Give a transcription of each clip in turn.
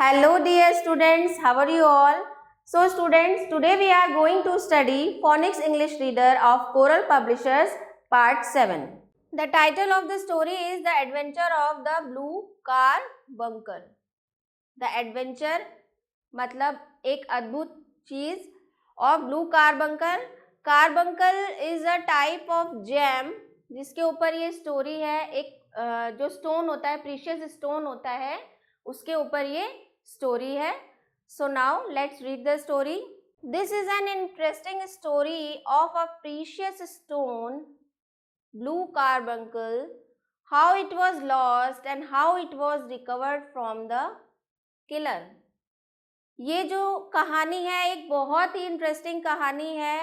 Hello dear students, how are you all? So students, today we are going to study Phonics English Reader of Coral Publishers Part 7. The title of the story is The Adventure of the Blue Carbuncle. The adventure मतलब एक अद्भुत चीज और blue carbuncle. Carbuncle is a type of gem जिसके ऊपर ये story है. एक जो स्टोन होता है, प्रीशियस स्टोन होता है, उसके ऊपर ये स्टोरी है. So now let's read the story. This is an interesting story of a precious stone, blue carbuncle, how it was lost and how it was recovered from the killer. ये जो कहानी है एक बहुत ही इंटरेस्टिंग कहानी है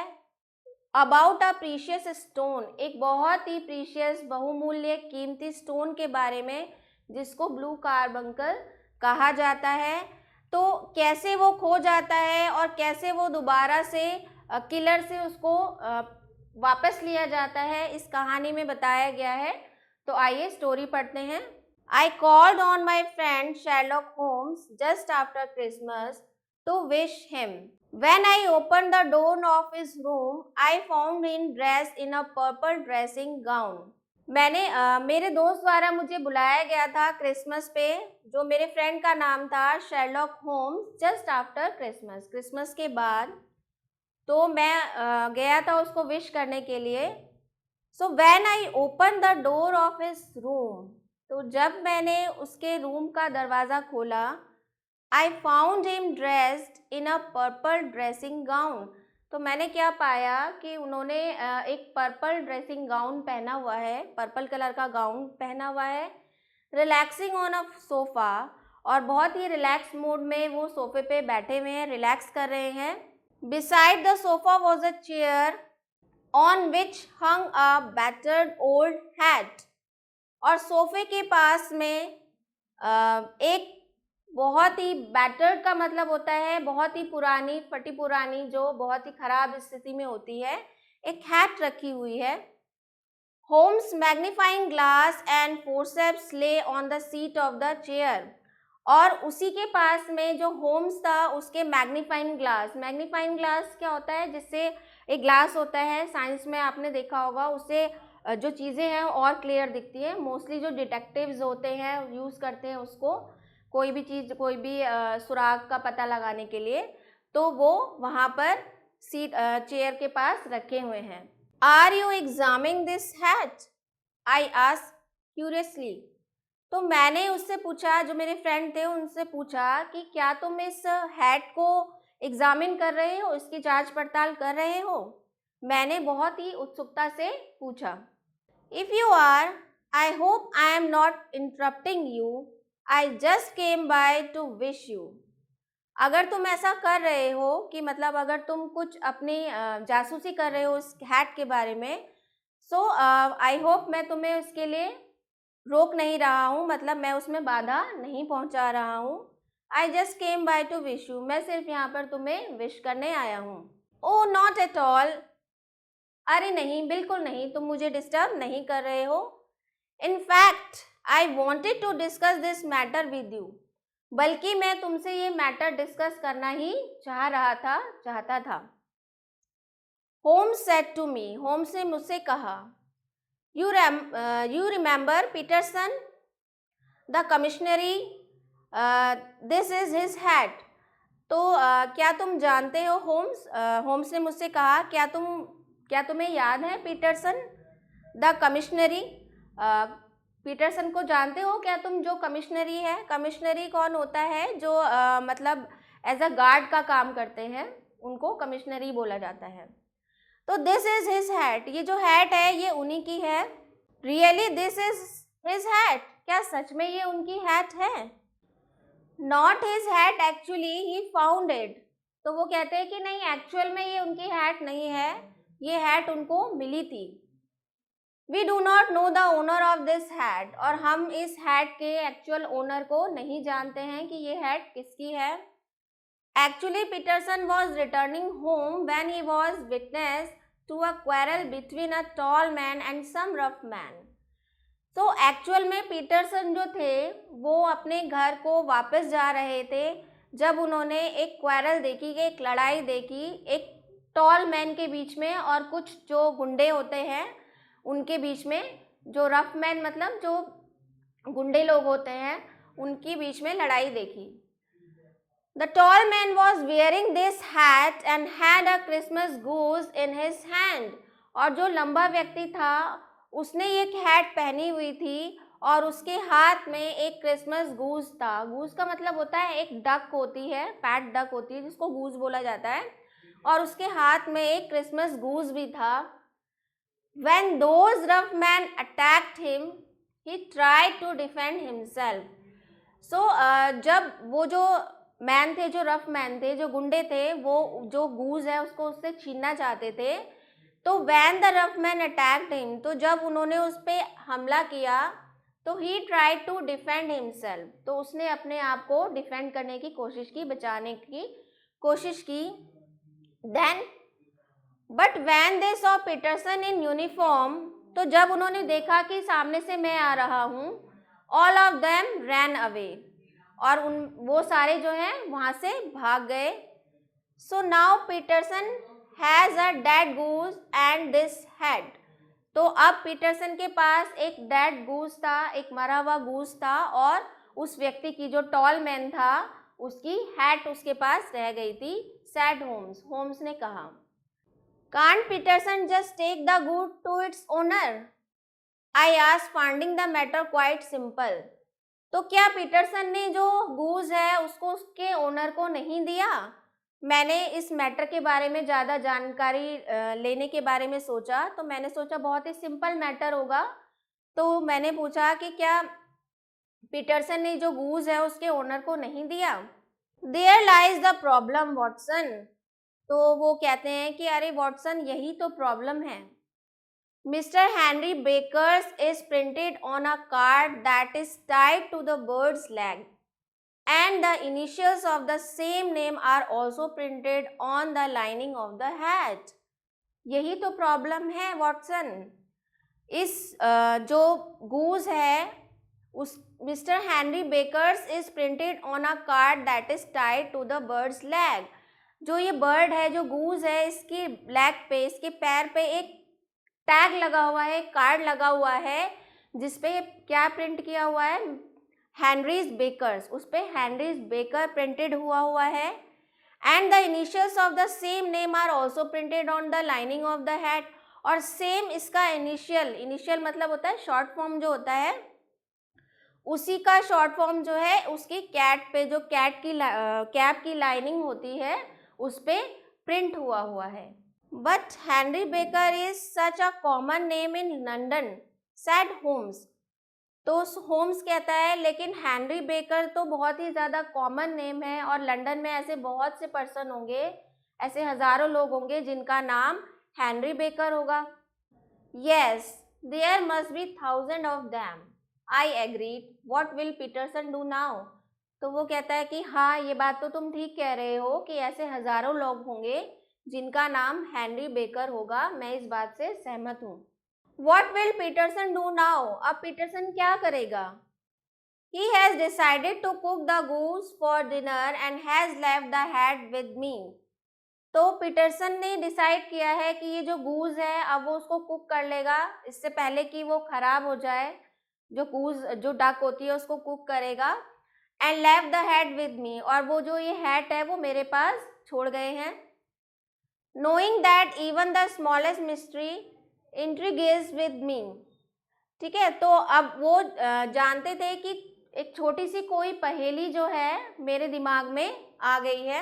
about a precious stone, एक बहुत ही प्रीशियस बहुमूल्य कीमती स्टोन के बारे में जिसको ब्लू कार्बंकल कहा जाता है. तो कैसे वो खो जाता है और कैसे वो दोबारा से किलर से उसको वापस लिया जाता है, इस कहानी में बताया गया है. तो आइए स्टोरी पढ़ते हैं. I called on my friend Sherlock Holmes just after Christmas to wish him. When I opened the door of his room, I found him dressed in a purple dressing gown. मैंने मेरे दोस्त द्वारा मुझे बुलाया गया था क्रिसमस पे, जो मेरे फ्रेंड का नाम था Sherlock Holmes. Just after Christmas, Christmas के बाद. तो मैं गया था उसको विश करने के लिए. So when I open the door of his room, तो जब मैंने उसके रूम का दरवाज़ा खोला, I found him dressed in a purple dressing gown. तो मैंने क्या पाया कि उन्होंने एक पर्पल ड्रेसिंग गाउन पहना हुआ है, पर्पल कलर का गाउन पहना हुआ है. रिलैक्सिंग ऑन अ सोफ़ा, और बहुत ही रिलैक्स मूड में वो सोफे पे बैठे हुए हैं, रिलैक्स कर रहे हैं. Beside the sofa was a chair on which hung a battered old hat. और सोफे के पास में एक बहुत ही बैटर्ड का मतलब होता है बहुत ही पुरानी, फटी पुरानी, जो बहुत ही खराब स्थिति में होती है, एक हैट रखी हुई है. Holmes magnifying glass and forceps lay on the seat of the chair. और उसी के पास में जो होम्स था उसके मैग्नीफाइंग ग्लास क्या होता है, जिससे एक ग्लास होता है, साइंस में आपने देखा होगा, उससे जो चीज़ें हैं और क्लियर दिखती है. मोस्टली जो डिटेक्टिव्स होते हैं यूज़ करते हैं उसको, कोई भी चीज़, कोई भी सुराग का पता लगाने के लिए. तो वो वहाँ पर सीट चेयर के पास रखे हुए हैं. Are you examining this hat, I asked curiously. तो मैंने उससे पूछा, जो मेरे फ्रेंड थे उनसे पूछा कि क्या तुम इस हैट को एग्जामिन कर रहे हो, इसकी जांच पड़ताल कर रहे हो. मैंने बहुत ही उत्सुकता से पूछा. If you are, I hope I am not interrupting you, I just came by to wish you. अगर तुम ऐसा कर रहे हो कि मतलब अगर तुम कुछ अपनी जासूसी कर रहे हो इस हैट के बारे में, सो आई होप मैं तुम्हें उसके लिए रोक नहीं रहा हूँ, मतलब मैं उसमें बाधा नहीं पहुँचा रहा हूँ. आई just came by to wish you, मैं सिर्फ यहाँ पर तुम्हें विश करने आया हूँ. ओ नॉट एट ऑल, अरे नहीं, बिल्कुल नहीं, तुम मुझे डिस्टर्ब नहीं कर रहे हो. In fact I wanted to discuss this matter with you, बल्कि मैं तुमसे ये मैटर डिस्कस करना ही चाहता था. Holmes said to me, Holmes ने मुझसे कहा, you remember Peterson the commissionaire, this is his hat. तो क्या तुम जानते हो होम्स, होम्स ने मुझसे कहा, क्या तुम्हें याद है पीटरसन द कमिश्नरी, पीटरसन को जानते हो क्या तुम, जो कमिश्नरी है. कमिश्नरी कौन होता है, जो मतलब एज अ गार्ड का काम करते हैं, उनको कमिश्नरी बोला जाता है. तो दिस इज हिज हैट, ये जो हैट है ये उन्हीं की है. Really this is his hat, क्या सच में ये उनकी हैट है. Not his hat, actually he found it. तो वो कहते हैं कि नहीं, एक्चुअल में ये उनकी हैट नहीं है, ये हैट उनको मिली थी. We do not know the owner of this hat, और हम इस हैट के एक्चुअल ओनर को नहीं जानते हैं कि ये हैट किसकी है. Actually Peterson was returning home when he was witness to a quarrel between a tall man and some rough man. तो एक्चुअल में पीटरसन जो थे वो अपने घर को वापस जा रहे थे जब उन्होंने एक क्वारल देखी, एक लड़ाई देखी एक टॉल मैन के बीच में और कुछ जो गुंडे होते हैं उनके बीच में। जो रफ मैन मतलब जो गुंडे लोग होते हैं उनके बीच में लड़ाई देखी। The tall man was wearing this hat and had a Christmas goose in his hand. और जो लंबा व्यक्ति था उसने एक हैट पहनी हुई थी और उसके हाथ में एक क्रिसमस गूस था। गूस का मतलब होता है एक डक होती है, पैट डक होती है जिसको गूस बोला जाता है, और उसके हाथ में एक क्रिसमस गूस भी था। When those rough men attacked him, he tried to defend himself. So जब वो जो मैन थे, जो रफ मैन थे, जो गुंडे थे, वो जो गूज है उसको उससे छीनना चाहते थे, तो when the rough man attacked him, तो जब उन्होंने उस पर हमला किया तो he tried to defend himself, तो उसने अपने आप को डिफेंड करने की कोशिश की, बचाने की कोशिश की। Then but when they saw Peterson in uniform, तो जब उन्होंने देखा कि सामने से मैं आ रहा हूँ, all of them ran away, और वो सारे जो हैं वहाँ से भाग गए। So now Peterson has a dead goose and this hat, तो अब पीटरसन के पास एक डेड गूज था, एक मरा हुआ गूज था, और उस व्यक्ति की जो टॉल मैन था उसकी हैट उसके पास रह गई थी। सैड होम्स, होम्स ने कहा, can't Peterson just take the goose to its owner, I ask finding the matter quite simple. तो क्या पीटरसन ने जो गूज है उसको उसके ओनर को नहीं दिया? मैंने इस मैटर के बारे में ज़्यादा जानकारी लेने के बारे में सोचा, तो मैंने सोचा बहुत ही सिंपल मैटर होगा, तो मैंने पूछा कि क्या पीटरसन ने जो गूज है उसके ओनर को नहीं दिया? There lies the problem Watson, तो वो कहते हैं कि अरे वॉटसन यही तो प्रॉब्लम है। Mr. Henry Baker's is printed on a card that is tied to the bird's leg, and the initials of the same name are also printed on the lining of the hat. यही तो problem है Watson. इस जो goose है उस mister Henry Baker's is printed on a card that is tied to the bird's leg. जो ये bird है, जो गूज है, इसकी लेग पे, इसके पैर पे एक टैग लगा हुआ है, कार्ड लगा हुआ है जिसपे क्या प्रिंट किया हुआ है, हेनरीज बेकर्स, उस पे हेनरीज बेकर प्रिंटेड हुआ है। And the initials of the same name are also printed on the lining of the hat, और सेम इसका इनिशियल मतलब होता है शॉर्ट फॉर्म जो होता है, उसी का शॉर्ट फॉर्म जो है उसकी कैट पे, जो कैट की कैप की लाइनिंग होती है उस पे प्रिंट हुआ है। But Henry Baker is such a common name in London, said Holmes. तो होम्स कहता है लेकिन हेनरी बेकर तो बहुत ही ज़्यादा कॉमन नेम है, और लंदन में ऐसे बहुत से पर्सन होंगे, ऐसे हज़ारों लोग होंगे जिनका नाम हेनरी बेकर होगा। Yes, there must be thousands of them. I agreed. What will Peterson do now? तो वो कहता है कि हाँ, ये बात तो तुम ठीक कह रहे हो कि ऐसे हज़ारों लोग होंगे जिनका नाम हेनरी बेकर होगा, मैं इस बात से सहमत हूँ। What will Peterson do now? अब पीटरसन क्या करेगा? He has decided to cook the goose for dinner and has left the hat with me. तो पीटरसन ने डिसाइड किया है कि ये जो गूज है अब वो उसको कुक कर लेगा, इससे पहले कि वो खराब हो जाए। जो गूज, जो डक होती है उसको कुक करेगा। And left the hat with me, और वो जो ये हैट है वो मेरे पास छोड़ गए हैं। Knowing that even the smallest mystery intrigues with me. ठीक है, तो अब वो जानते थे कि एक छोटी सी कोई पहेली जो है मेरे दिमाग में आ गई है।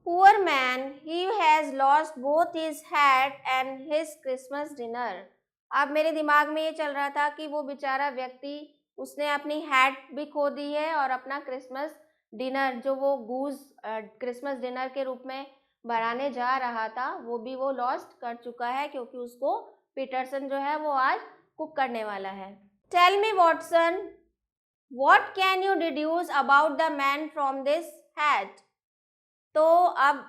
Poor man, he has lost both his hat and his Christmas dinner. अब मेरे दिमाग में ये चल रहा था कि वो बेचारा व्यक्ति, उसने अपनी हैट भी खो दी है और अपना क्रिसमस डिनर, जो वो गूज क्रिसमस डिनर के रूप में बनाने जा रहा था, वो भी वो लॉस्ट कर चुका है क्योंकि उसको पीटरसन जो है वो आज कुक करने वाला है। Tell me Watson, what can you deduce about the man from this hat? तो अब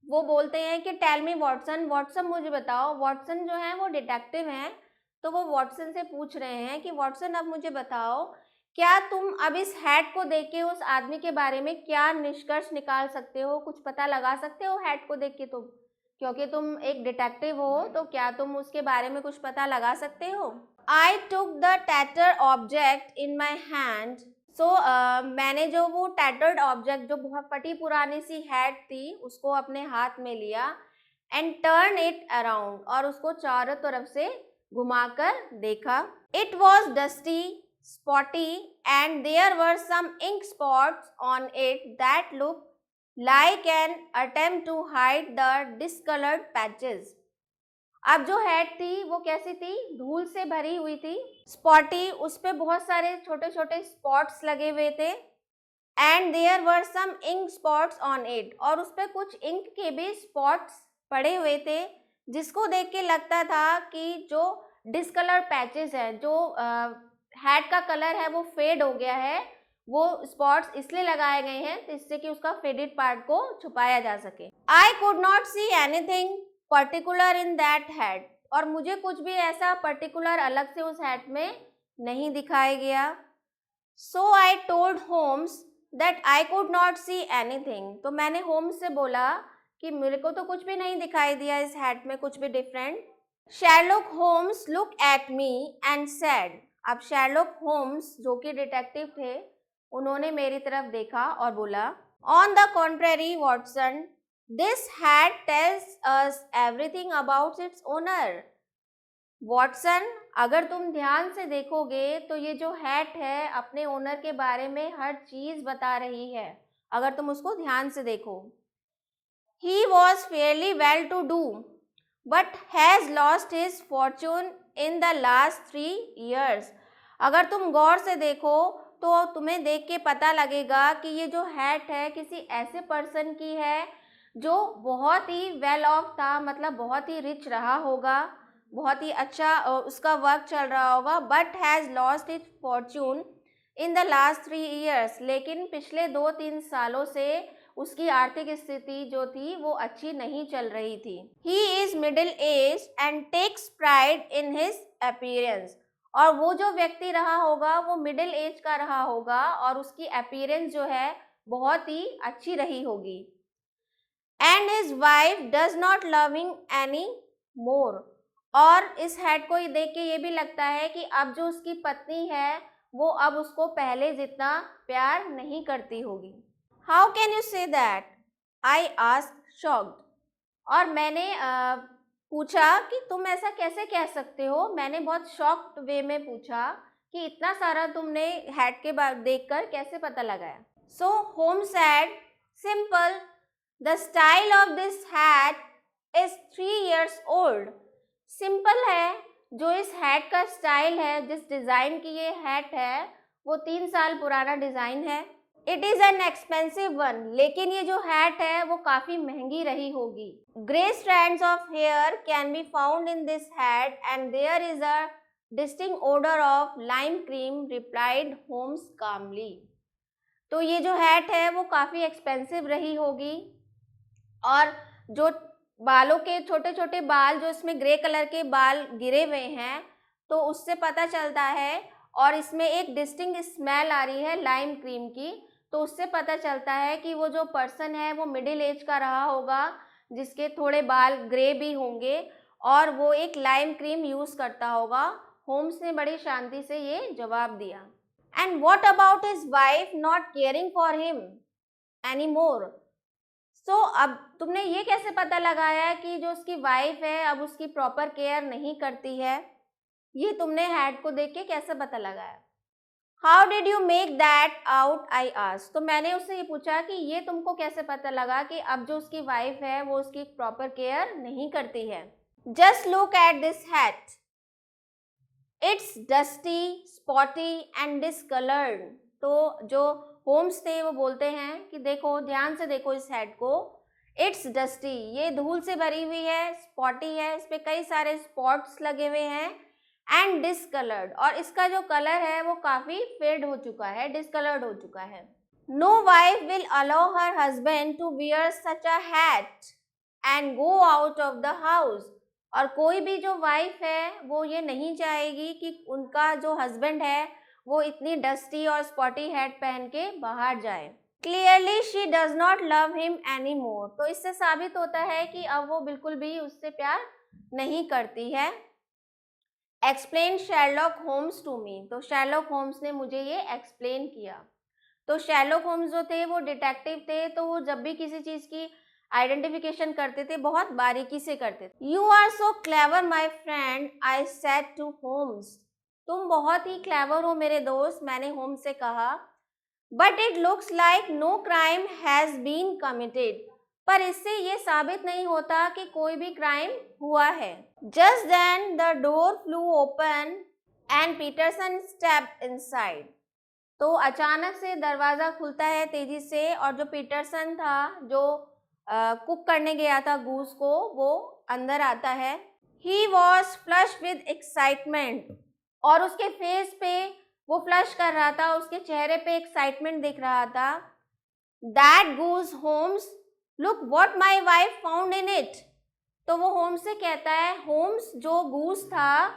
वो बोलते हैं कि टेल मी वॉटसन, वॉटसन मुझे बताओ। वॉटसन जो है वो डिटेक्टिव हैं, तो वो वॉटसन से पूछ रहे हैं कि वॉटसन अब मुझे बताओ, क्या तुम अब इस हैट को देख के उस आदमी के बारे में क्या निष्कर्ष निकाल सकते हो, कुछ पता लगा सकते हो हैट को देख के तुम, क्योंकि तुम एक डिटेक्टिव हो तो क्या तुम उसके बारे में कुछ पता लगा सकते हो? I took the tattered object in my hand. So मैंने जो वो टैटर्ड ऑब्जेक्ट, जो बहुत फटी पुरानी सी हैट थी, उसको अपने हाथ में लिया एंड टर्न इट अराउंड, और उसको चारों तरफ से घुमाकर देखा। It was dusty, spotty and there were some ink spots on it that look like an attempt to hide the discolored patches। अब जो हैट थी वो कैसी थी? धूल से भरी हुई थी। स्पॉटी, उस पे बहुत सारे छोटे छोटे स्पॉट्स लगे हुए थे। And there were some ink spots on it, और उस पे कुछ इंक के भी स्पॉट्स पड़े हुए थे, जिसको देख के लगता था कि जो डिस्कलर्ड पैचेस है, जो हैट का कलर है वो फेड हो गया है, वो स्पॉट्स इसलिए लगाए गए हैं जिससे कि उसका फेडेड पार्ट को छुपाया जा सके। आई could not see anything particular in that hat, और मुझे कुछ भी ऐसा पर्टिकुलर अलग से उस हैट में नहीं दिखाया गया। So I told Holmes that I could not see anything, तो मैंने होम्स से बोला कि मेरे को तो कुछ भी नहीं दिखाई दिया इस हैट में, कुछ भी different. Sherlock Holmes look at me and said, अब शेरलॉक होम्स जो कि डिटेक्टिव थे, उन्होंने मेरी तरफ देखा और बोला, on the contrary Watson, this hat tells us everything about its owner. Watson, अगर तुम ध्यान से देखोगे तो ये जो हैट है अपने ओनर के बारे में हर चीज बता रही है, अगर तुम उसको ध्यान से देखो। He was fairly well to do but has lost his fortune in the last 3 years। अगर तुम गौर से देखो तो तुम्हें देख के पता लगेगा कि ये जो हैट है किसी ऐसे पर्सन की है जो बहुत ही वेल ऑफ था, मतलब बहुत ही रिच रहा होगा, बहुत ही अच्छा उसका वर्क चल रहा होगा, but has lost its Fortune in the last 3 years, लेकिन पिछले 2-3 सालों से उसकी आर्थिक स्थिति जो थी वो अच्छी नहीं चल रही थी। He is middle age and takes pride in his appearance, और वो जो व्यक्ति रहा होगा वो मिडिल एज का रहा होगा और उसकी अपीयरेंस जो है बहुत ही अच्छी रही होगी। And his wife does not loving any more, और इस हैट को देख के ये भी लगता है कि अब जो उसकी पत्नी है वो अब उसको पहले जितना प्यार नहीं करती होगी। How can you say that? I asked shocked, और मैंने पूछा कि तुम ऐसा कैसे कह सकते हो। मैंने बहुत शॉक्ड वे में पूछा कि इतना सारा तुमने हैट के बाद देखकर कैसे पता लगाया। So home said, simple, the style of this hat is 3 years old। Simple है, जो इस हैट का स्टाइल है, जिस डिज़ाइन की ये हैट है वो 3 साल पुराना डिज़ाइन है। It is an expensive one, लेकिन ये जो हैट है वो काफ़ी महंगी रही होगी। Grey strands of hair can be found in this hat and there is a distinct odour of lime cream, replied Holmes calmly. तो ये जो हैट है वो काफ़ी एक्सपेंसिव रही होगी, और जो बालों के छोटे छोटे बाल, जो इसमें ग्रे कलर के बाल गिरे हुए हैं, तो उससे पता चलता है, और इसमें एक डिस्टिंक्ट स्मेल आ रही है लाइम क्रीम की, तो उससे पता चलता है कि वो जो पर्सन है वो मिडिल एज का रहा होगा, जिसके थोड़े बाल ग्रे भी होंगे, और वो एक लाइम क्रीम यूज़ करता होगा। होम्स ने बड़ी शांति से ये जवाब दिया। And what about his wife not caring for him any more? So अब तुमने ये कैसे पता लगाया कि जो उसकी वाइफ है अब उसकी प्रॉपर केयर नहीं करती है? ये तुमने हैट को देख के कैसे पता लगाया? How did you make that out? I asked, तो मैंने उससे ये पूछा कि ये तुमको कैसे पता लगा कि अब जो उसकी वाइफ है वो उसकी प्रॉपर केयर नहीं करती है? Just look at this hat, it's dusty, spotty and discoloured. तो जो होम्स थे वो बोलते हैं कि देखो, ध्यान से देखो इस हैट को, इट्स डस्टी, ये धूल से भरी हुई है, स्पॉटी है, इस पे कई सारे स्पॉट्स लगे हुए हैं, एंड डिसकलर्ड, और इसका जो कलर है वो काफ़ी फेड हो चुका है, डिसकलर्ड हो चुका है। No wife will allow her husband to wear such a hat and go out of the house, और कोई भी जो वाइफ है वो ये नहीं चाहेगी कि उनका जो हस्बैंड है वो इतनी डस्टी और स्पॉटी हैट पहन के बाहर जाए। Clearly she does not love him any मोर, तो इससे साबित होता है कि अब वो बिल्कुल भी उससे प्यार नहीं करती है। Explain Sherlock Holmes to me, तो शेरलॉक होम्स ने मुझे ये एक्सप्लेन किया। तो शेरलॉक होम्स जो थे वो डिटेक्टिव थे, तो वो जब भी किसी चीज की आइडेंटिफिकेशन करते थे बहुत बारीकी से करते थे। You are so clever my friend, I said to Holmes, तुम बहुत ही क्लेवर हो मेरे दोस्त, मैंने होम्स से कहा। But it looks like no crime has been committed, पर इससे ये साबित नहीं होता कि कोई भी क्राइम हुआ है। Just then the door flew open and Peterson stepped inside, तो अचानक से दरवाजा खुलता है तेजी से और जो पीटरसन था जो कुक करने गया था गूस को, वो अंदर आता है। He was flush with excitement, और उसके फेस पे वो फ्लश कर रहा था, उसके चेहरे पे एक्साइटमेंट दिख रहा था। That goose Holmes, look what my wife found in it, तो वो होम्स से कहता है, होम्स जो गूस था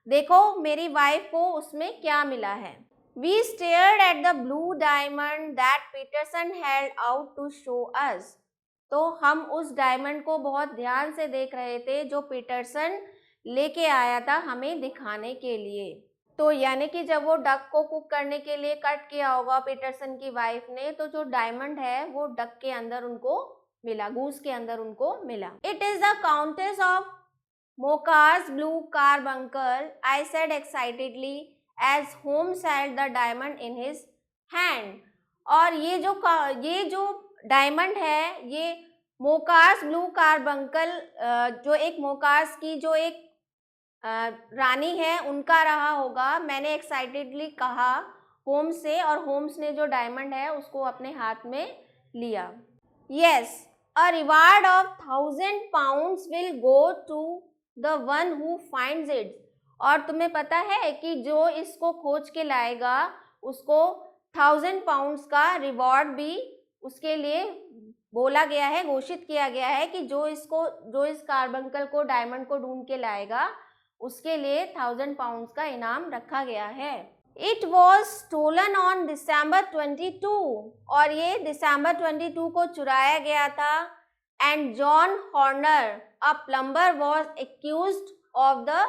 देखो मेरी वाइफ को उसमें क्या मिला है। We stared at the blue diamond that Peterson held out to show us, तो हम उस डायमंड को बहुत ध्यान से देख रहे थे जो पीटरसन लेके आया था हमें दिखाने के लिए। तो यानी कि जब वो डक को कुक करने के लिए कट किया होगा पीटरसन की वाइफ ने, तो जो डायमंड है वो डक के अंदर उनको मिला, गूस के अंदर उनको मिला। It is the countess of Morcar's blue carbuncle, I said excitedly as Holmes held the diamond in his hand, और ये जो डायमंड है ये मोकास ब्लू कार्बंकल, जो एक मोकास की जो एक रानी है उनका रहा होगा, मैंने एक्साइटेडली कहा होम्स से, और होम्स ने जो डायमंड है उसको अपने हाथ में लिया। Yes, a reward of 1000 pounds will go to the one who finds it, और तुम्हें पता है कि जो इसको खोज के लाएगा उसको 1000 pounds का रिवॉर्ड भी उसके लिए बोला गया है, घोषित किया गया है कि जो इस कार्बंकल को डायमंड को ढूंढ के लाएगा उसके लिए 1000 pounds का इनाम रखा गया है। It was stolen on December 22, और ये December 22 को चुराया गया था। And John Horner a plumber was accused of the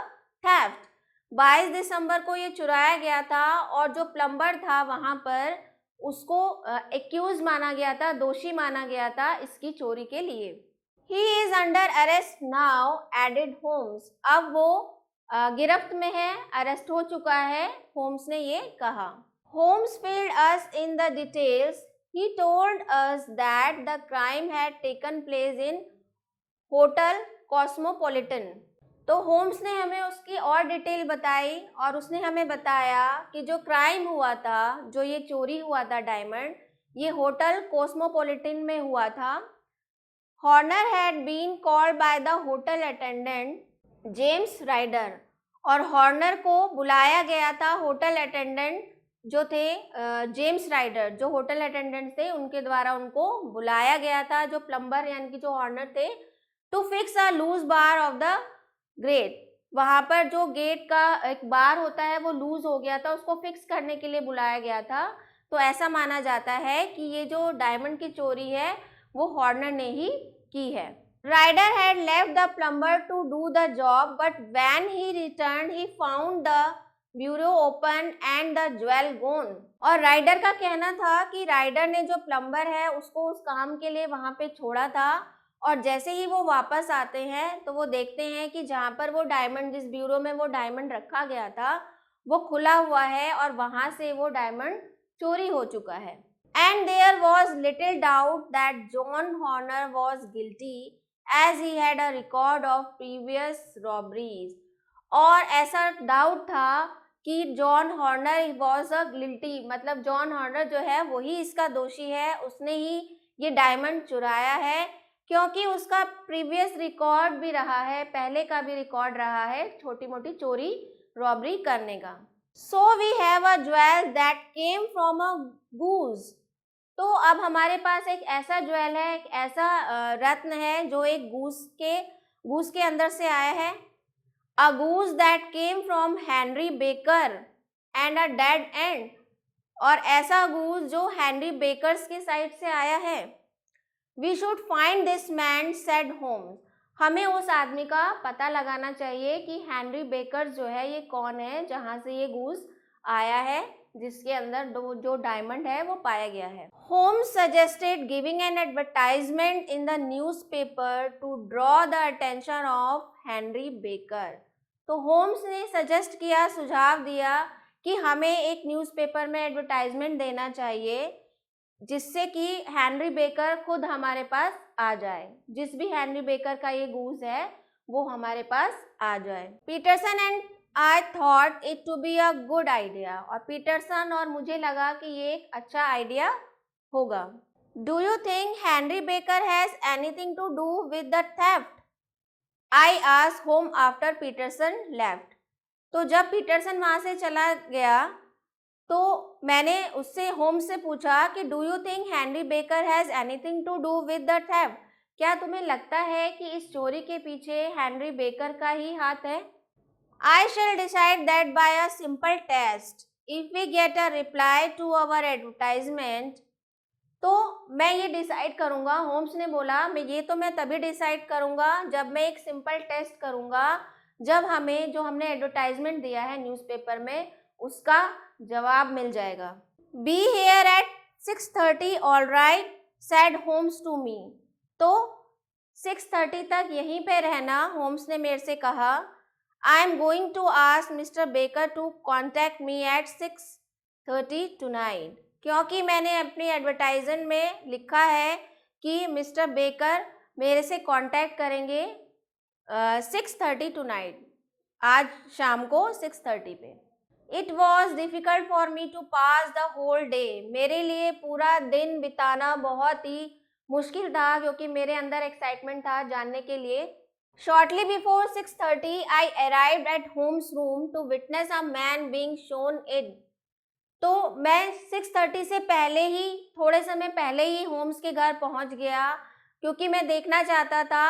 theft, 22 दिसंबर को ये चुराया गया था और जो प्लम्बर था वहां पर उसको एक्यूज माना गया था, दोषी माना गया था इसकी चोरी के लिए। He is under arrest now added Holmes, अब वो गिरफ्त में है, अरेस्ट हो चुका है, होम्स ने ये कहा। Holmes filled us in the details. He told us that the crime had taken place in hotel cosmopolitan, तो होम्स ने हमें उसकी और डिटेल बताई और उसने हमें बताया कि जो क्राइम हुआ था, जो ये चोरी हुआ था डायमंड, ये होटल कॉस्मोपॉलिटन में हुआ था। Horner had been called by the hotel attendant James Ryder, और हॉर्नर को बुलाया गया था होटल अटेंडेंट जो थे जेम्स राइडर, जो होटल अटेंडेंट थे उनके द्वारा उनको बुलाया गया था, जो प्लम्बर यानी कि जो हॉर्नर थे, to fix a loose bar of the grate, वहाँ पर जो गेट का एक बार होता है वो लूज हो गया था, उसको फिक्स करने के लिए बुलाया गया था। तो ऐसा माना जाता है कि ये जो डायमंड की चोरी है वो हॉर्नर ने ही की है। Ryder had left the plumber to do the job, but when he returned, he found the bureau open and the jewel gone. और राइडर का कहना था कि राइडर ने जो प्लम्बर है उसको उस काम के लिए वहाँ पे छोड़ा था, और जैसे ही वो वापस आते हैं तो वो देखते हैं कि जहाँ पर वो डायमंड, जिस ब्यूरो में वो डायमंड रखा गया था वो खुला हुआ है और वहाँ से वो डायमंड चोरी हो चुका है। And there was little doubt that John Horner was guilty, as he had a record of previous robberies, और ऐसा डाउट था कि John Horner was a guilty, मतलब जॉन हॉर्नर जो है वही इसका दोषी है, उसने ही ये डायमंड चुराया है, क्योंकि उसका प्रीवियस रिकॉर्ड भी रहा है, पहले का भी रिकॉर्ड रहा है छोटी मोटी चोरी रॉबरी करने का। So we have a jewel that came from a goose, तो अब हमारे पास एक ऐसा ज्वेल है, एक ऐसा रत्न है जो एक गूस के अंदर से आया है। a goose that came from Henry Baker and a dead end, और ऐसा गूज जो हेनरी बेकर्स की साइड से आया है। We should find this man, said Holmes. हमें उस आदमी का पता लगाना चाहिए कि हेनरी बेकर जो है ये कौन है, जहाँ से ये गूज आया है, जिसके अंदर जो डायमंड है वो पाया गया है। Holmes suggested giving an advertisement in the newspaper to draw the attention of Henry Baker. तो होम्स ने सजेस्ट किया, सुझाव दिया कि हमें एक न्यूज़पेपर में एडवर्टाइजमेंट देना चाहिए जिससे कि हेनरी बेकर खुद हमारे पास आ जाए, जिस भी हेनरी बेकर का ये गूज है वो हमारे पास आ जाए। Peterson and I thought it to be a good idea, और पीटरसन और मुझे लगा कि ये एक अच्छा आइडिया होगा। Do you think Henry Baker has anything to do with the theft? I asked होम आफ्टर पीटरसन लेफ्ट। तो जब पीटरसन वहाँ से चला गया तो मैंने उससे होम्स से पूछा कि do you think Henry Baker has anything to do with the theft? क्या तुम्हें लगता है कि इस चोरी के पीछे हेनरी बेकर का ही हाथ है? I shall decide that by a simple test. If we get a reply to our advertisement, तो मैं ये डिसाइड करूँगा, होम्स ने बोला, मैं तभी डिसाइड करूँगा जब मैं एक सिंपल टेस्ट करूँगा, जब हमें जो हमने एडवर्टाइजमेंट दिया है न्यूज़पेपर में उसका जवाब मिल जाएगा। Be here at 6:30 all right, said Holmes to me. तो 6:30 तक यहीं पे रहना, होम्स ने मेरे से कहा। I am going to ask Mr. Baker to contact me at 6:30 tonight. क्योंकि मैंने अपनी एडवर्टाइजमेंट में लिखा है कि मिस्टर बेकर मेरे से कांटेक्ट करेंगे 6:30 tonight, आज शाम को 6:30 पे। It was difficult for me to pass the whole day. मेरे लिए पूरा दिन बिताना बहुत ही मुश्किल था क्योंकि मेरे अंदर एक्साइटमेंट था जानने के लिए। Shortly before 6:30, I arrived at Holmes' room to witness a man being shown in. तो मैं 6:30 से पहले ही, थोड़े समय पहले ही होम्स के घर पहुंच गया क्योंकि मैं देखना चाहता था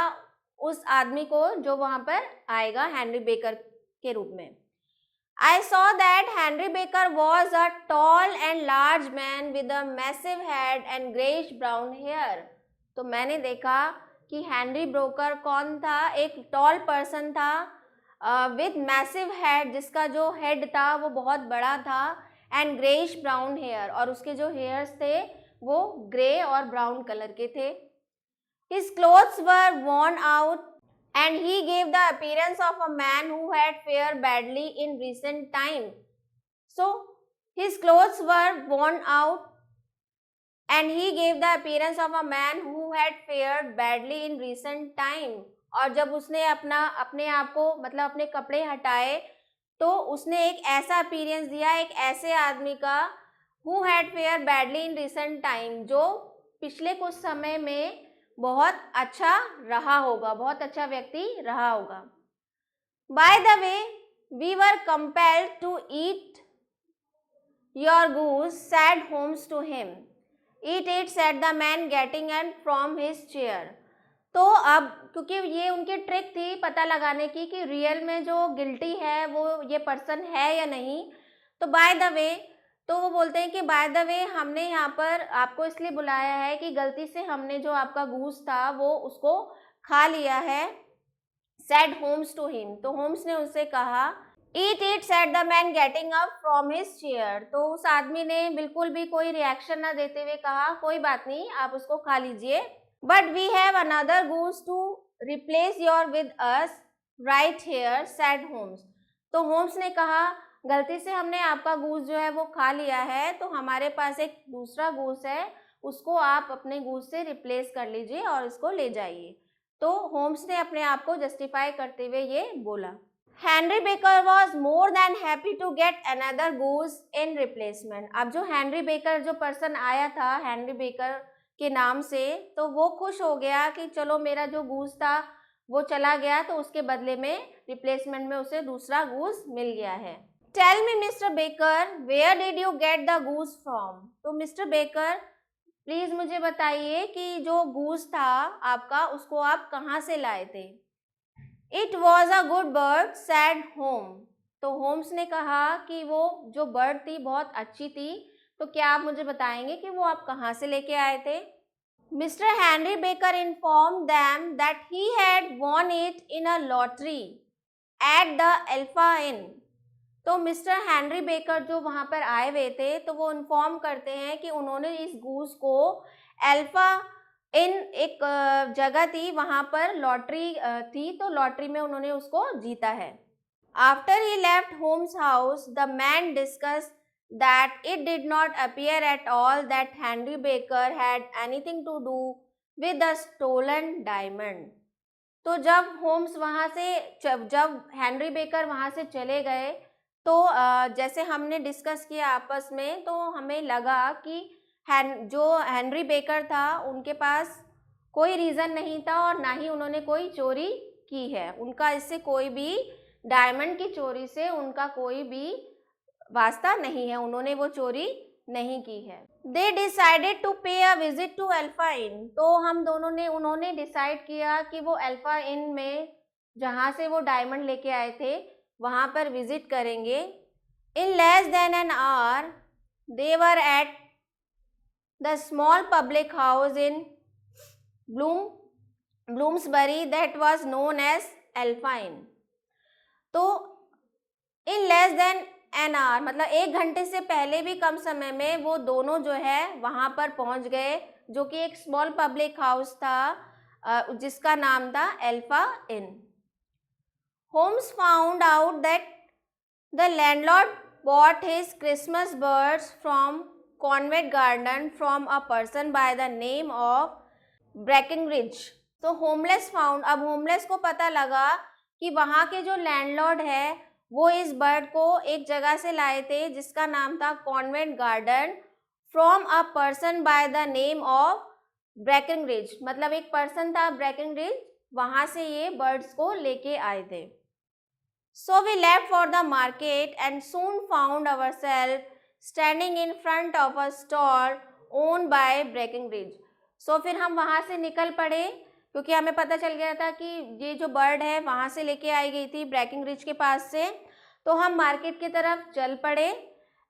उस आदमी को जो वहां पर आएगा हेनरी बेकर के रूप में। I saw that Henry Baker was a tall and large man with a massive head and grayish brown hair. तो मैंने देखा कि हेनरी ब्रोकर कौन था, एक टॉल पर्सन था विद मैसिव हेड, जिसका जो हेड था वो बहुत बड़ा था, एंड ग्रेइश ब्राउन हेयर, और उसके जो हेयर्स थे वो ग्रे और ब्राउन कलर के थे। His clothes were worn out and he gave the appearance of a man who had fared badly in recent time. So his clothes were worn out and he gave the appearance of a man who had fared badly in recent time. और जब उसने अपने आप को मतलब अपने कपड़े हटाए तो उसने एक ऐसा अपीयरेंस दिया, एक ऐसे आदमी का who had fared badly in recent time, जो पिछले कुछ समय में बहुत अच्छा रहा होगा, बहुत अच्छा व्यक्ति रहा होगा। By the way, we were compelled to eat your goose, said Holmes to him. Eat it, said the man getting up from his chair. तो अब क्योंकि ये उनकी ट्रिक थी पता लगाने की कि रियल में जो गिल्टी है वो ये पर्सन है या नहीं, तो बाय द वे, तो वो बोलते हैं कि बाय द वे हमने यहाँ पर आपको इसलिए बुलाया है कि गलती से हमने जो आपका गूस था वो उसको खा लिया है। सेड होम्स टू हिम, तो होम्स ने उससे कहा। Eat it, said the man getting up from his chair, तो उस आदमी ने बिल्कुल भी कोई रिएक्शन न देते हुए कहा कोई बात नहीं, आप उसको खा लीजिए। But we have another goose to replace your with us right here, said Holmes. तो होम्स ने कहा गलती से हमने आपका गूस जो है वो खा लिया है, तो हमारे पास एक दूसरा गूस है, उसको आप अपने गूस से रिप्लेस कर लीजिए और इसको ले जाइए। तो होम्स ने अपने आप को जस्टिफाई करते हुए ये बोला। Henry Baker was more than happy to get another goose in replacement. अब जो हेनरी बेकर जो पर्सन आया था हेनरी बेकर के नाम से, तो वो खुश हो गया कि चलो मेरा जो गूस था वो चला गया, तो उसके बदले में रिप्लेसमेंट में उसे दूसरा गूस मिल गया है। Tell me, Mr. Baker, where did you get the goose from? तो मिस्टर बेकर प्लीज मुझे बताइए कि जो गूस था आपका उसको आप कहाँ से लाए थे। It was a good bird sad home. तो होम्स ने कहा कि वो जो बर्ड थी बहुत अच्छी थी। तो क्या आप मुझे बताएंगे कि वो आप कहाँ से लेके आए थे? Mister Henry Baker inform them that he had won it in a lottery at the Alpha Inn. तो मिस्टर हेनरी बेकर जो वहाँ पर आए हुए थे, तो वो इन्फॉर्म करते हैं कि उन्होंने इस गूस को अल्फा इन एक जगह थी, वहाँ पर लॉटरी थी, तो लॉटरी में उन्होंने उसको जीता है। After he left Holmes house the man discuss that it did not appear at all that Henry Baker had anything to do with the stolen diamond. तो जब होम्स वहाँ से जब हेनरी बेकर वहाँ से चले गए, तो जैसे हमने डिस्कस किया आपस में, तो हमें लगा कि जो हेनरी बेकर था उनके पास कोई रीज़न नहीं था और ना ही उन्होंने कोई चोरी की है। उनका इससे कोई भी डायमंड की चोरी से उनका कोई भी वास्ता नहीं है, उन्होंने वो चोरी नहीं की है। दे डिसाइडेड टू पे a visit to alpha Inn. तो उन्होंने डिसाइड किया कि वो अल्फा इन में जहाँ से वो डायमंड लेके आए थे वहाँ पर विजिट करेंगे। In less than an hour they were at the small public house in Bloomsbury that was known as Alpha Inn. तो in less than an hour मतलब 1 घंटे से पहले भी कम समय में वो दोनों जो है वहाँ पर पहुँच गए, जो कि एक स्मॉल पब्लिक हाउस था जिसका नाम था Alpha Inn. Holmes found out that the landlord bought his Christmas birds from Convent Garden from a person by the name of Breckenridge। तो होमलेस फाउंड, अब होमलेस को पता लगा कि वहाँ के जो लैंडलॉर्ड है वो इस बर्ड को एक जगह से लाए थे जिसका नाम था Covent Garden, from a person by the name of Breckinridge. मतलब एक पर्सन था ब्रेकिंगरिज, वहाँ से ये बर्ड्स को लेके आए थे। So we left for the market and soon found ourselves standing in front of a stall owned by Breckenridge। So फिर हम वहाँ से निकल पड़े क्योंकि हमें पता चल गया था कि ये जो बर्ड है वहाँ से लेके आई गई थी ब्रेकिंगरिज के पास से। तो हम मार्केट की तरफ चल पड़े।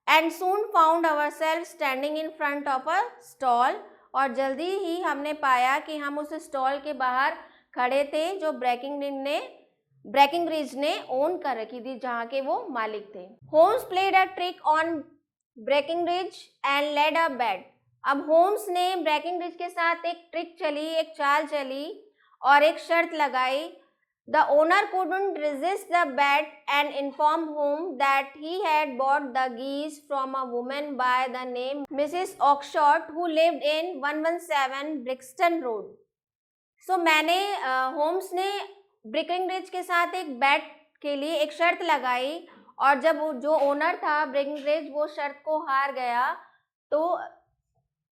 And soon found ourselves standing in front of a stall, और जल्दी ही हमने पाया कि हम उस स्टॉल के बाहर खड़े थे जो ब्रेकिंगरिज ने ओन कर रखी थी, जहाँ के वो मालिक थे। Holmes played a trick on Breckinridge and laid a bet. अब होम्स ने ब्रेकिंगरिज के साथ एक ट्रिक चली, एक चाल चली और एक शर्त लगाई। The owner couldn't resist the bet and informed Holmes that he had bought the geese from a woman by the name Mrs. Oxshott who lived in 117 Brixton Road। So मैंने होम्स ने ब्रेकिंगरिज के साथ एक बेट के लिए एक शर्त लगाई, और जब जो ओनर था ब्रेकिंगरिज वो शर्त को हार गया, तो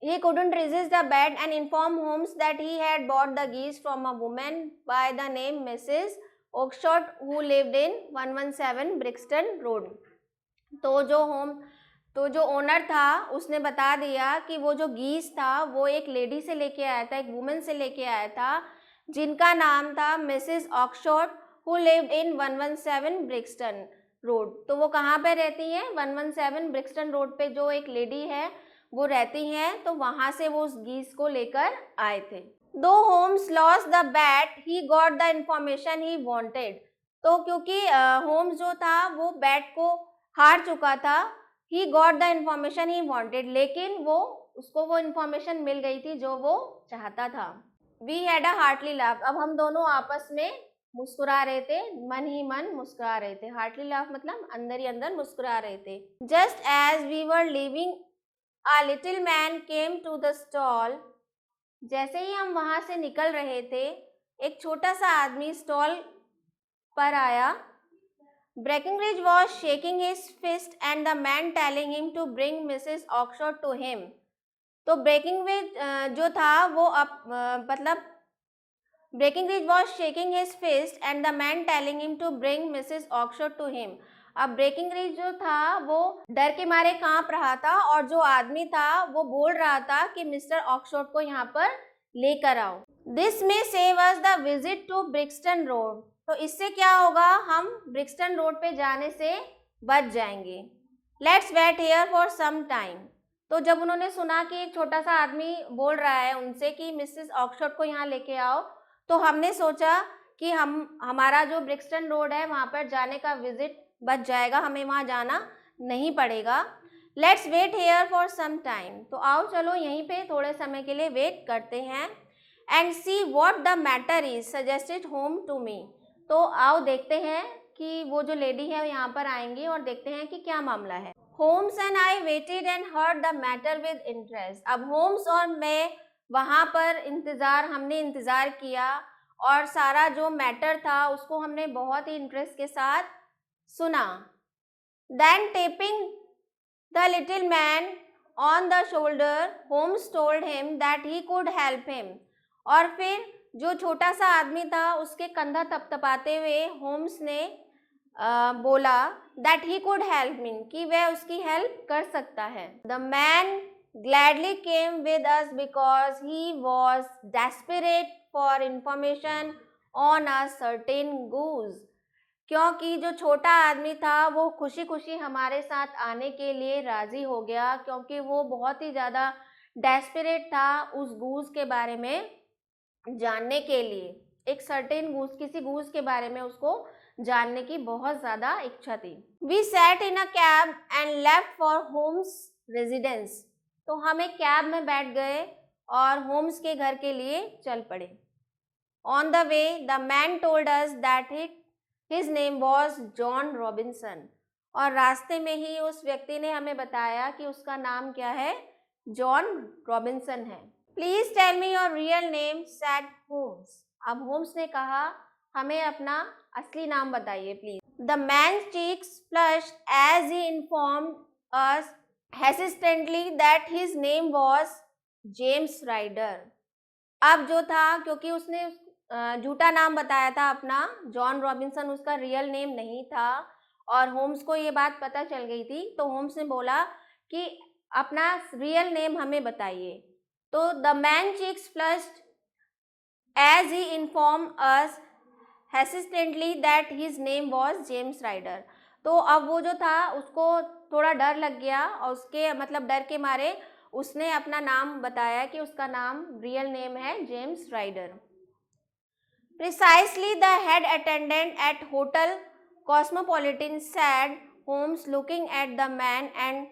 he couldn't resist the bet and informed Holmes that he had bought the geese from a woman by the name Mrs. Oxshott who lived in 117 Brixton Road। तो जो ओनर था उसने बता दिया कि वो जो गीस था वो एक लेडी से लेके आया था, एक वुमेन से लेके आया था जिनका नाम था Mrs Oakshott who lived in 117 Brixton Road. तो वो कहाँ पे रहती हैं? 117 ब्रिक्सटन रोड पे जो एक लेडी है वो रहती हैं, तो वहाँ से वो उस गीस को लेकर आए थे। Though Holmes lost the bet he got the information he wanted. तो क्योंकि होम्स जो था वो बैट को हार चुका था, ही got the information he wanted, लेकिन उसको वो इंफॉर्मेशन मिल गई थी जो वो चाहता था। We had a heartily laugh. अब हम दोनों आपस में मुस्कुरा रहे थे, मन ही मन मुस्कुरा रहे थे। हार्टली लाफ मतलब अंदर ही अंदर मुस्कुरा रहे थे। Just as we were leaving A little man came to the stall। जैसे ही हम वहाँ से निकल रहे थे, एक छोटा सा आदमी स्टॉल पर आया। Breckinridge was shaking his fist and the man telling him to bring Mrs. Oxshott to him। तो Breckinridge जो था वो मतलब Breckinridge was shaking his fist and the man telling him to bring Mrs. Oxshott to him। अब ब्रेकिंगरिज जो था वो डर के मारे कांप रहा था और जो आदमी था वो बोल रहा था कि मिस्टर ऑक्सफोर्ड को यहाँ पर लेकर आओ। This may save us the visit to Brixton Road. तो इससे क्या होगा, हम ब्रिक्सटन रोड पे जाने से बच जाएंगे। Let's wait here for some time. तो जब उन्होंने सुना कि एक छोटा सा आदमी बोल रहा है उनसे कि मिसेस ऑक्सफोर्ड को यहाँ लेके आओ, तो हमने सोचा कि हमारा जो ब्रिक्सटन रोड है वहाँ पर जाने का विजिट बच जाएगा, हमें वहाँ जाना नहीं पड़ेगा। Let's wait here for some time. तो आओ चलो यहीं पे थोड़े समय के लिए वेट करते हैं। And see what the matter is suggested होम टू मी। तो आओ देखते हैं कि वो जो लेडी है यहाँ पर आएंगी और देखते हैं कि क्या मामला है। Homes and I waited and heard the matter with interest. अब होम्स और मैं वहाँ पर हमने इंतज़ार किया और सारा जो मैटर था उसको हमने बहुत ही इंटरेस्ट के साथ सुना। Then tapping the little man on the shoulder, Holmes told him that he could help him. और फिर जो छोटा सा आदमी था उसके कंधा थपथपाते हुए होम्स ने बोला that he could help me, कि वह उसकी हेल्प कर सकता है। The man gladly came with us because he was desperate for information on a certain goose. क्योंकि जो छोटा आदमी था वो खुशी खुशी हमारे साथ आने के लिए राज़ी हो गया, क्योंकि वो बहुत ही ज़्यादा डेस्परेट था उस गूस के बारे में जानने के लिए। एक सर्टेन गूस, किसी गूस के बारे में उसको जानने की बहुत ज़्यादा इच्छा थी। We sat in a cab and left for Holmes residence. तो हम एक कैब में बैठ गए और होम्स के घर के लिए चल पड़े। On the way the man told us that His name was John Robinson. और रास्ते में ही उस व्यक्ति ने हमें बताया कि उसका नाम क्या है, जॉन रॉबिन्सन है। Please tell me your real name, said Holmes. अब होम्स ने कहा हमें अपना असली नाम बताइए please. The man cheeks flushed as he informed us hesitantly that his name was James Ryder. अब जो था, क्योंकि उसने झूठा नाम बताया था अपना, जॉन रॉबिन्सन उसका रियल नेम नहीं था और होम्स को ये बात पता चल गई थी, तो होम्स ने बोला कि अपना रियल नेम हमें बताइए। तो the man cheeks flushed as he inform us hesitantly that his name was James Ryder. तो अब वो जो था उसको थोड़ा डर लग गया और उसके मतलब डर के मारे उसने अपना नाम बताया कि उसका नाम रियल नेम है James Ryder. Precisely, the head attendant at Hotel Cosmopolitan said, Holmes looking at the man and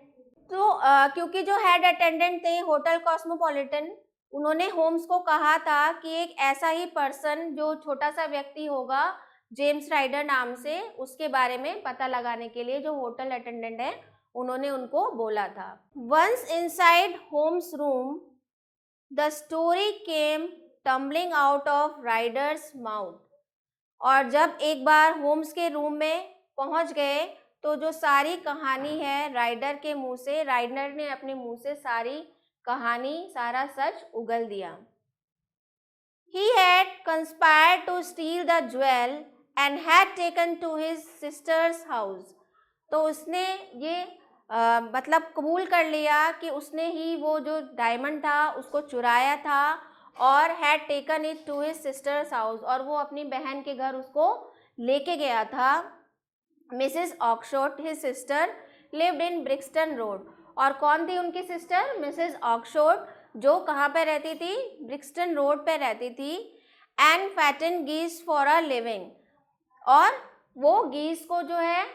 तो क्योंकि जो हेड अटेंडेंट थे होटल कॉस्मोपॉलिटन, उन्होंने होम्स को कहा था कि एक ऐसा ही पर्सन जो छोटा सा व्यक्ति होगा जेम्स राइडर नाम से, उसके बारे में पता लगाने के लिए जो होटल अटेंडेंट है उन्होंने उनको बोला था। Once inside Holmes room the story came tumbling out of Ryder's mouth. और जब एक बार होम्स के रूम में पहुंच गए तो जो सारी कहानी है राइडर के मुंह से, राइडर ने अपने मुंह से सारी कहानी, सारा सच उगल दिया। He had conspired to steal the jewel and had taken to his sister's house. तो उसने ये मतलब कबूल कर लिया कि उसने ही वो जो डायमंड था उसको चुराया था और had taken it to his sister's house, और वो अपनी बहन के घर उसको लेके गया था। Mrs Oxford his sister lived in Brixton road. और कौन थी उनकी सिस्टर? मिसेस ऑक्सफोर्ड, जो कहाँ पे रहती थी? ब्रिक्सटन रोड पे रहती थी। एंड फैटन गीस फॉर अ लिविंग, और वो गीस को जो है,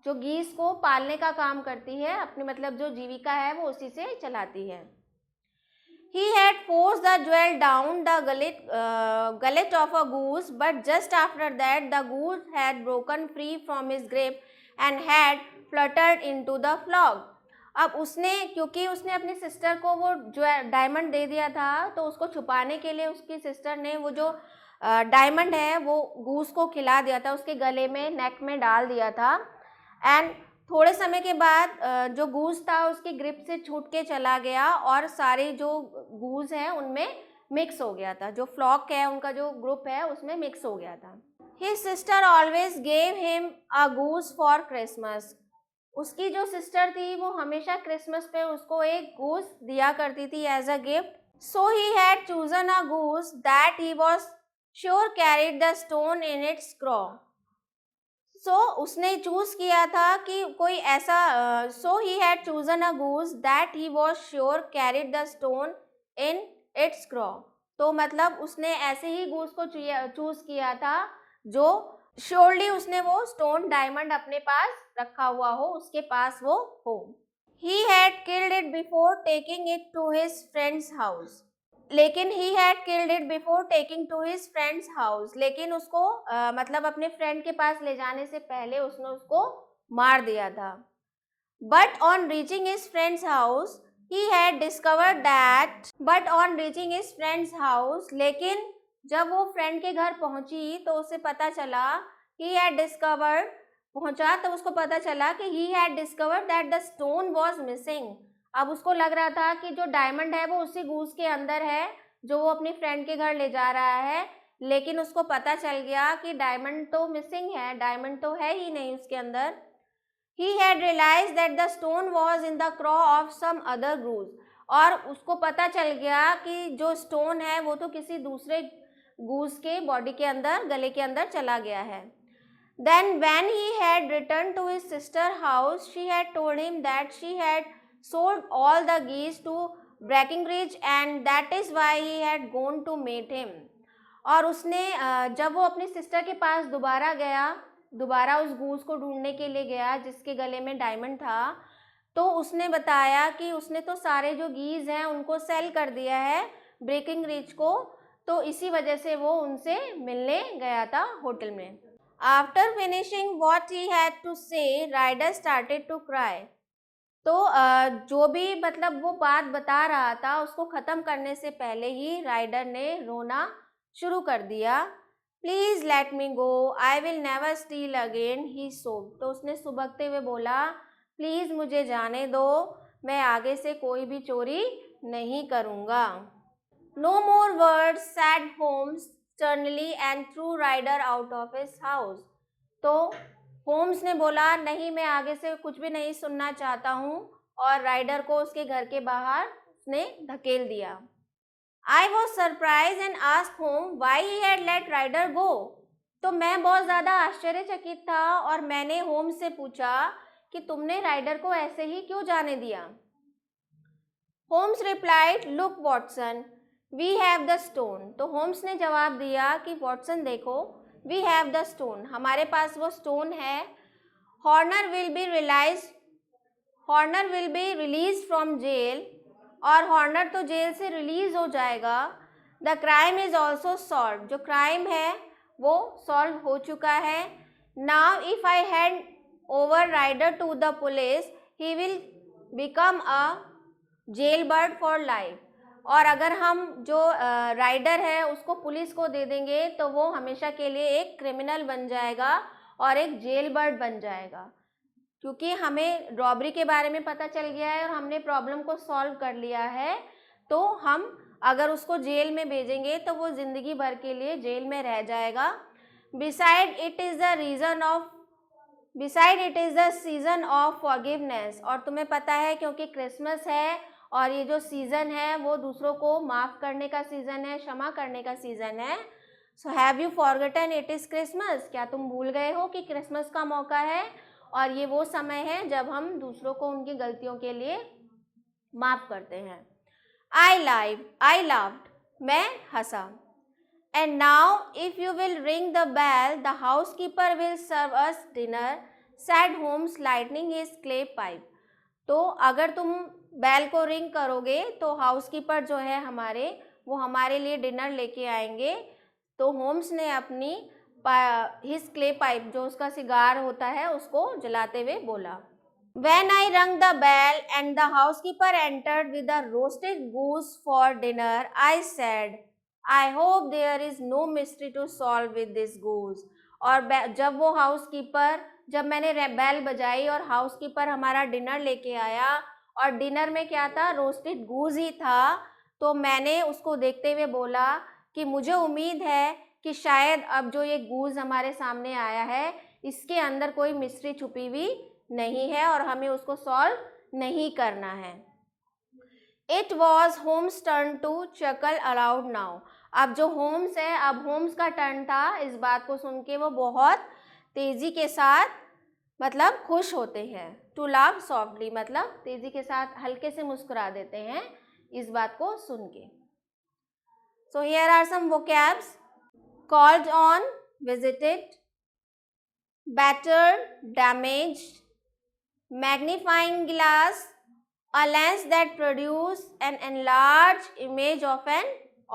जो गीस को पालने का काम करती है, अपनी मतलब जो जीविका है वो उसी से चलाती है। He had forced the jewel down the gullet of a goose, but just after that the goose had broken free from his grip and had fluttered into the flock. अब उसने, क्योंकि उसने अपनी सिस्टर को वो जो डायमंड दे दिया था, तो उसको छुपाने के लिए उसकी सिस्टर ने वो जो डायमंड है वो गूस को खिला दिया था, उसके गले में, नेक में डाल दिया था। एंड थोड़े समय के बाद जो गूस था उसकी ग्रिप से छूट के चला गया और सारे जो गूस हैं उनमें मिक्स हो गया था, जो फ्लॉक है उनका जो ग्रुप है उसमें मिक्स हो गया था। His sister always gave him a goose for Christmas. उसकी जो सिस्टर थी वो हमेशा क्रिसमस पे उसको एक गूस दिया करती थी as a gift. So he had chosen a goose that he was sure carried the stone in its claw. So उसने चूज किया था कि कोई ऐसा so he had chosen a goose that he was sure carried the stone in its claw. तो मतलब उसने ऐसे ही गूस को चूज किया था जो श्योरली उसने वो स्टोन डायमंड अपने पास रखा हुआ हो, उसके पास वो हो. He had killed it before taking it to his friend's house. लेकिन he had killed it before taking to his friend's house. लेकिन उसको मतलब अपने फ्रेंड के पास ले जाने से पहले उसने उसको मार दिया था. But on reaching his friend's house, he had discovered that. But on reaching his friend's house, लेकिन जब वो फ्रेंड के घर पहुंची तो उसे पता चला, he had discovered, पहुंचा तो उसको पता चला कि he had discovered that the stone was missing. अब उसको लग रहा था कि जो डायमंड है वो उसी गूस के अंदर है जो वो अपनी फ्रेंड के घर ले जा रहा है, लेकिन उसको पता चल गया कि डायमंड तो मिसिंग है, डायमंड तो है ही नहीं उसके अंदर. He had realized that the stone was in the claw of some other goose. और उसको पता चल गया कि जो स्टोन है वो तो किसी दूसरे गूस के बॉडी के अंदर, गले के अंदर चला गया है. Then when he had returned to his sister's house, she had told him that she had sold all the geese to Breckinridge and that is why he had gone to meet him. और उसने जब वो अपनी sister के पास दोबारा उस goose को ढूंढने के लिए गया जिसके गले में डायमंड था, तो उसने बताया कि उसने तो सारे जो गीज हैं उनको सेल कर दिया है ब्रेकिंग रिज को, तो इसी वजह से वो उनसे मिलने गया था होटल में. After finishing what he had to say, Ryder started to cry. तो जो भी मतलब वो बात बता रहा था उसको ख़त्म करने से पहले ही राइडर ने रोना शुरू कर दिया. Please let me go, I will never steal again, he sobbed. तो उसने सुबकते हुए बोला, प्लीज़ मुझे जाने दो, मैं आगे से कोई भी चोरी नहीं करूँगा. No more words, said Holmes sternly and threw Ryder out of his house. तो होम्स ने बोला, नहीं मैं आगे से कुछ भी नहीं सुनना चाहता हूँ, और राइडर को उसके घर के बाहर उसने धकेल दिया. I was surprised and asked home why he had let Ryder go. तो मैं बहुत ज़्यादा आश्चर्यचकित था और मैंने होम्स से पूछा कि तुमने राइडर को ऐसे ही क्यों जाने दिया. Holmes replied, look Watson, we have the stone. तो होम्स ने जवाब दिया कि वॉटसन देखो, वी हैव द स्टोन, हमारे पास वो स्टोन है. Horner will be release from jail, और हॉर्नर तो जेल से रिलीज हो जाएगा. The crime is also solve, जो क्राइम है वो सॉल्व हो चुका है. Now if I hand over Ryder to the police, he will become a jail bird for life. और अगर हम जो राइडर है उसको पुलिस को दे देंगे तो वो हमेशा के लिए एक क्रिमिनल बन जाएगा और एक जेल बर्ड बन जाएगा, क्योंकि हमें रॉबरी के बारे में पता चल गया है और हमने प्रॉब्लम को सॉल्व कर लिया है. तो हम अगर उसको जेल में भेजेंगे तो वो ज़िंदगी भर के लिए जेल में रह जाएगा. Beside it is the season off forgiveness. और तुम्हें पता है क्योंकि क्रिसमस है और ये जो सीज़न है वो दूसरों को माफ़ करने का सीज़न है, क्षमा करने का सीज़न है. So have you forgotten it is Christmas. क्या तुम भूल गए हो कि क्रिसमस का मौका है और ये वो समय है जब हम दूसरों को उनकी गलतियों के लिए माफ़ करते हैं. आई लाफ्ड, मैं हंसा. And now if you will ring the bell, the housekeeper will serve us dinner, said Holmes lighting his clay pipe. तो अगर तुम बेल को रिंग करोगे तो हाउसकीपर जो है वो हमारे लिए डिनर लेके आएंगे. तो होम्स ने अपनी हिज क्ले पाइप, जो उसका सिगार होता है, उसको जलाते हुए बोला. When I rung the bell and the housekeeper entered with a roasted goose for dinner, I said, I hope there is no mystery to solve with this goose. और जब मैंने बेल बजाई और हाउसकीपर हमारा डिनर लेके आया और dinner में क्या था, रोस्टेड गूज ही था, तो मैंने उसको देखते हुए बोला कि मुझे उम्मीद है कि शायद अब जो ये गूज हमारे सामने आया है इसके अंदर कोई मिस्ट्री छुपी हुई नहीं है और हमें उसको सॉल्व नहीं करना है. It was Holmes turn to chuckle aloud now. अब जो होम्स है, अब होम्स का टर्न था। इस बात को सुन के वो बहुत तेजी के साथ मतलब खुश होते हैं। टू लाफ सॉफ्टली मतलब तेजी के साथ हल्के से मुस्कुरा देते हैं इस बात को सुन के। So here are some vocabs: called on, visited, battered, damaged, magnifying glass, a lens that produce an enlarged image of an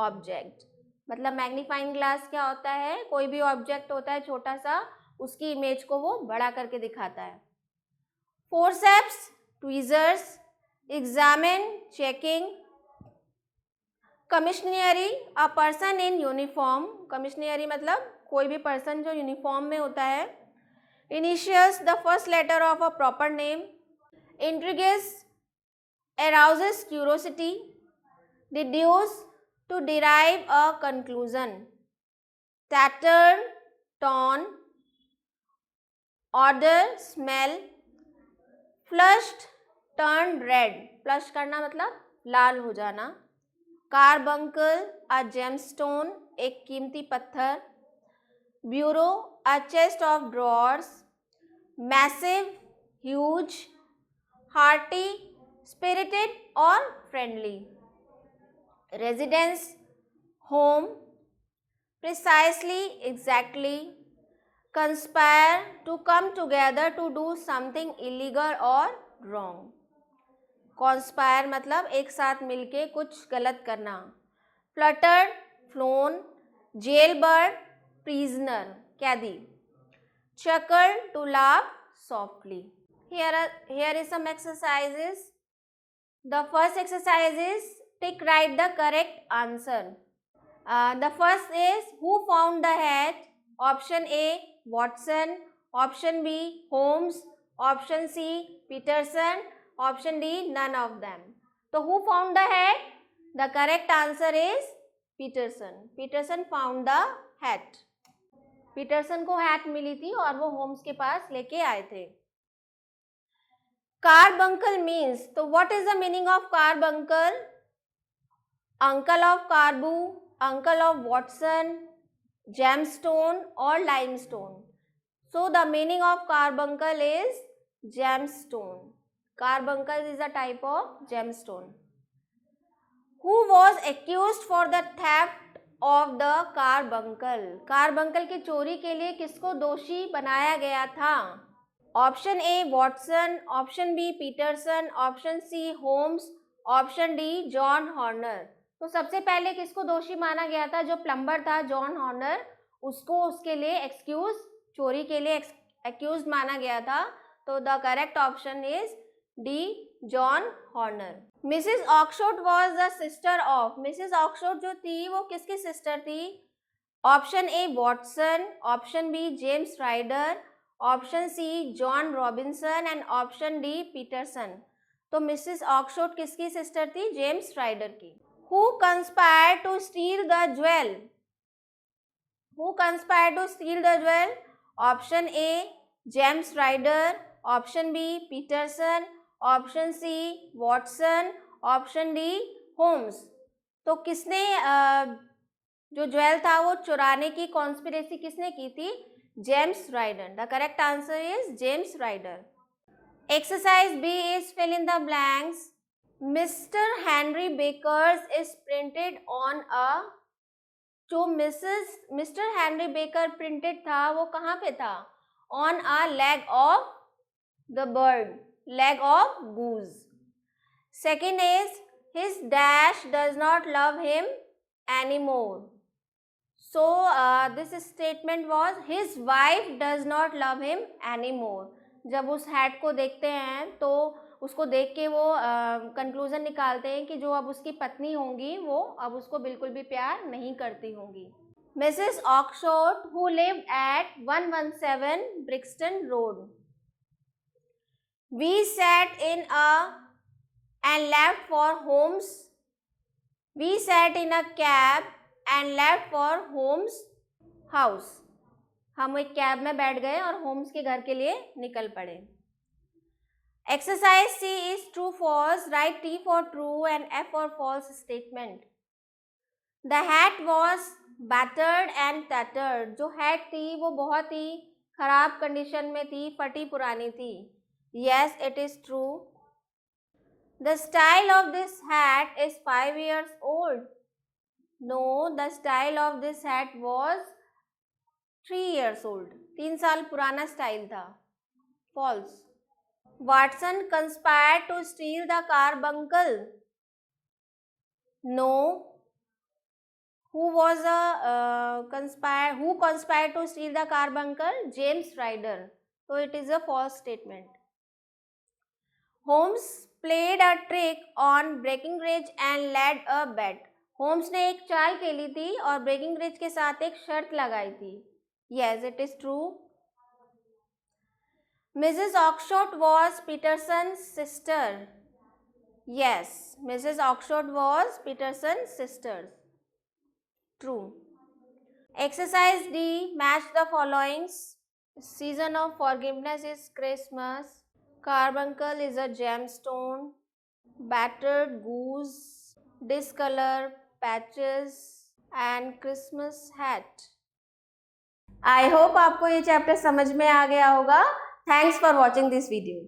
object। मतलब मैग्नीफाइंग ग्लास क्या होता है? कोई भी ऑब्जेक्ट होता है छोटा सा, उसकी इमेज को वो बड़ा करके दिखाता है। Forceps, tweezers, examine, checking, commissionaire, a person in uniform. Commissionaire मतलब कोई भी पर्सन जो यूनिफॉर्म में होता है। Initials, the first letter of a proper name. Intrigues, arouses curiosity, deduce, to derive a conclusion, tatter, torn, odor, smell, flushed, turned red, flush करना मतलब लाल हो जाना। carbuncle, a gemstone, एक कीमती पत्थर। bureau, a chest of drawers। massive, huge, hearty, spirited or friendly। residence, home। precisely, exactly। conspire, to come together to do something illegal or wrong। conspire मतलब एक साथ मिलके कुछ गलत करना। fluttered, flown, jailbird, prisoner, कैदी। chuckle, to laugh softly। Here is some exercises। The first exercise is tick write the correct answer। The first is who found the hat? Option A Watson, option B Holmes, option C Peterson, option D none of them। तो who found the hat? The correct answer is Peterson। Peterson found the hat। Peterson को hat मिली थी और वो Holmes के पास लेके आए थे। Carbuncle means, तो what is the meaning of carbuncle? Uncle of carbu, uncle of Watson, gemstone or limestone। So the meaning of carbuncle is gemstone। Carbuncle is a type of gemstone। Who was accused for the theft of the carbuncle? Carbuncle की चोरी के लिए किसको दोषी बनाया गया था? Option A Watson, option B Peterson, option C Holmes, option D John Horner. तो सबसे पहले किसको दोषी माना गया था? जो प्लम्बर था जॉन हॉर्नर, उसको उसके लिए एक्सक्यूज, चोरी के लिए एक्यूज माना गया था। तो the correct option is D John Horner. Mrs Oxford was the sister of. Mrs Oxford जो थी वो किसकी सिस्टर थी? Option A Watson, option B James Ryder, option C John Robinson and option D Peterson. तो Mrs Oxford किसकी sister थी? James Ryder की। Who conspired to steal the jewel? Who conspired to steal the jewel? Option A James Ryder, option B Peterson, option C Watson, option D Holmes। तो किसने जो jewel था वो चुराने की कॉन्स्पिरेसी किसने की थी? James Ryder. The correct answer is James Ryder. Exercise B is fill in the blanks. Mister Henry Baker's is printed on a. जो मिस्टर हेनरी बेकर प्रिंटेड था वो कहाँ पे था? On a leg of the bird, leg of goose. Second is his dash does not love him anymore. So this statement was his wife does not love him anymore। जब उस hat को देखते हैं तो उसको देख के वो कंक्लूजन निकालते हैं कि जो अब उसकी पत्नी होंगी वो अब उसको बिल्कुल भी प्यार नहीं करती होंगी। Mrs Oxford who lived at 117 Brixton Road. We sat in a and left for Holmes. We sat in a cab and left for Holmes house. हम एक कैब में बैठ गए और होम्स के घर के लिए निकल पड़े। Exercise C is true false. Write T for true and F for false statement. The hat was battered and tattered. जो hat थी वो बहुत ही खराब कंडीशन में थी, फटी पुरानी थी. Yes, it is true. The style of this hat is 5 years old. No, the style of this hat was 3 years old. 3 साल पुराना स्टाइल था. False. Watson conspired to steal the carbuncle. No. Who conspired to steal the carbuncle? James Ryder. So it is a false statement. Holmes played a trick on Breckinridge and laid a bet. Holmes ने एक चाल खेली थी और ब्रेकिंगरिज के साथ एक शर्त लगाई थी. Yes, it is true. Mrs. Oxshott was Peterson's sister. Yes, Mrs. Oxshott was Peterson's sister. True. Exercise D. Match the following. Season of forgiveness is Christmas. Carbuncle is a gemstone. Battered goose. Discolor patches and Christmas hat. I hope आपको ये chapter समझ में आ गया होगा. Thanks for watching this video.